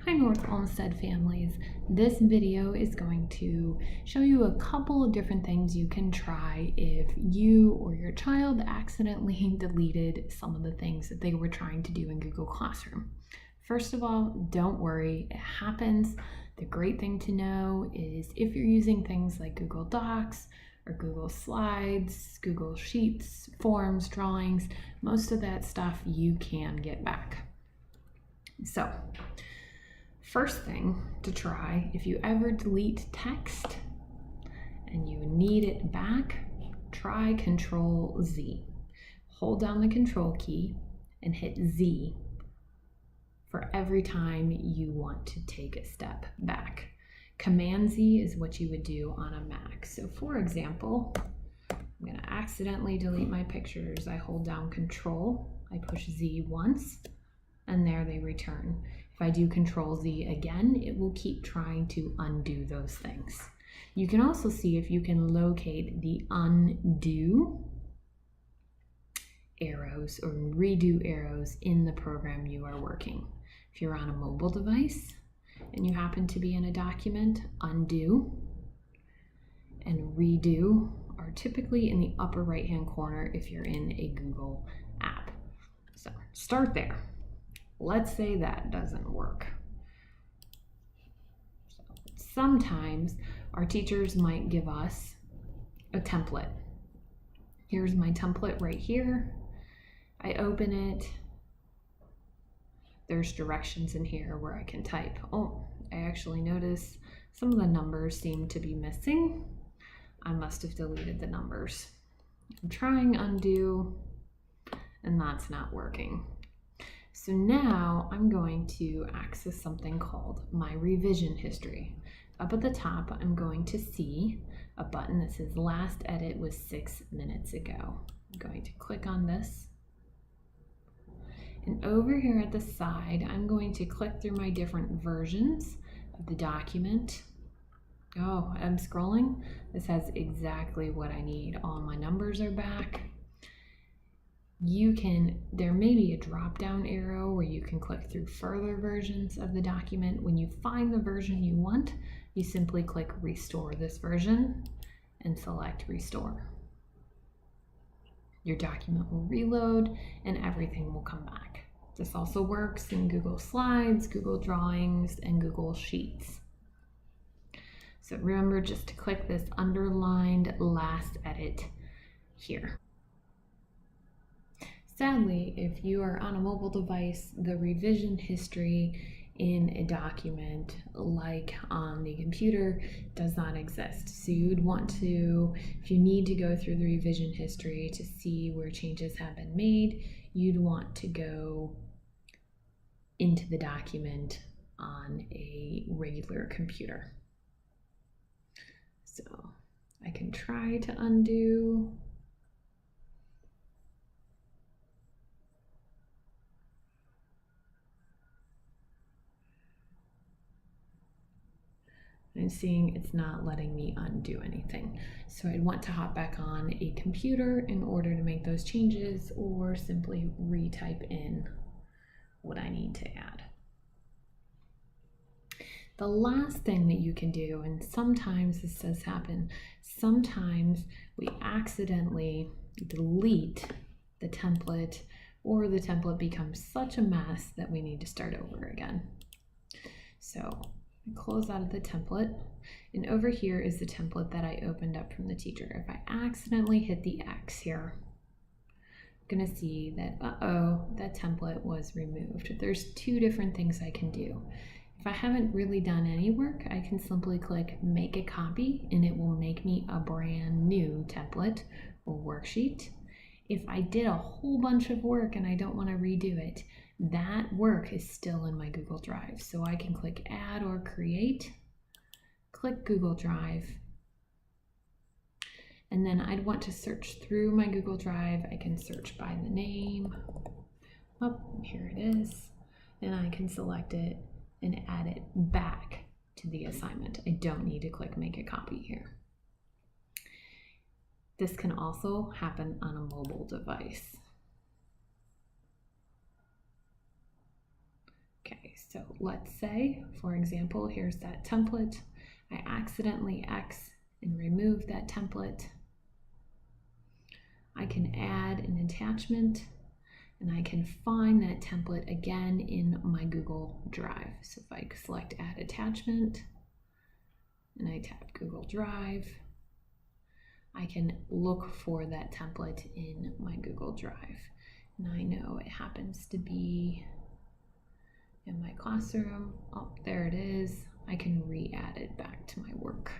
Hi North Olmsted families. This video is going to show you a couple of different things you can try if you or your child accidentally deleted some of the things that they were trying to do in Google Classroom. First of all, don't worry, it happens. The great thing to know is if you're using things like Google Docs or Google Slides, Google Sheets, forms, drawings, most of that stuff you can get back. So, first thing to try, if you ever delete text and you need it back, try Control Z. Hold down the Control key and hit Z for every time you want to take a step back. Command Z is what you would do on a Mac. So for example, I'm going to accidentally delete my pictures. I hold down Control, I push Z once, and there they return. If I do Control Z again, it will keep trying to undo those things. You can also see if you can locate the undo arrows or redo arrows in the program you are working. If you're on a mobile device and you happen to be in a document, undo and redo are typically in the upper right-hand corner if you're in a Google app. So start there. Let's say that doesn't work. So sometimes our teachers might give us a template. Here's my template right here. I open it. There's directions in here where I can type. Oh, I actually noticed some of the numbers seem to be missing. I must have deleted the numbers. I'm trying undo, and that's not working. So now I'm going to access something called my revision history. Up at the top, I'm going to see a button that says last edit was 6 minutes ago. I'm going to click on this. And over here at the side, I'm going to click through my different versions of the document. Oh, I'm scrolling. This has exactly what I need. All my numbers are back. There may be a drop-down arrow where you can click through further versions of the document. When you find the version you want, you simply click Restore this version and select Restore. Your document will reload and everything will come back. This also works in Google Slides, Google Drawings, and Google Sheets. So remember just to click this underlined last edit here. Sadly, if you are on a mobile device, the revision history in a document like on the computer does not exist. So you'd want to, if you need to go through the revision history to see where changes have been made, you'd want to go into the document on a regular computer. So I can try to undo. I'm seeing it's not letting me undo anything. So I'd want to hop back on a computer in order to make those changes or simply retype in what I need to add. The last thing that you can do, and sometimes this does happen, sometimes we accidentally delete the template or the template becomes such a mess that we need to start over again. So close out of the template, and over here is the template that I opened up from the teacher. If I accidentally hit the X here, I'm going to see that, that template was removed. There's two different things I can do. If I haven't really done any work, I can simply click Make a Copy, and it will make me a brand new template or worksheet. If I did a whole bunch of work and I don't want to redo it, that work is still in my Google Drive. So I can click Add or Create, click Google Drive, and then I'd want to search through my Google Drive. I can search by the name. Oh, here it is. And I can select it and add it back to the assignment. I don't need to click Make a Copy here. This can also happen on a mobile device. Okay, so let's say, for example, here's that template. I accidentally X and remove that template. I can add an attachment and I can find that template again in my Google Drive. So if I select Add Attachment and I tap Google Drive, I can look for that template in my Google Drive. And I know it happens to be in my classroom. Oh, there it is. I can re-add it back to my work.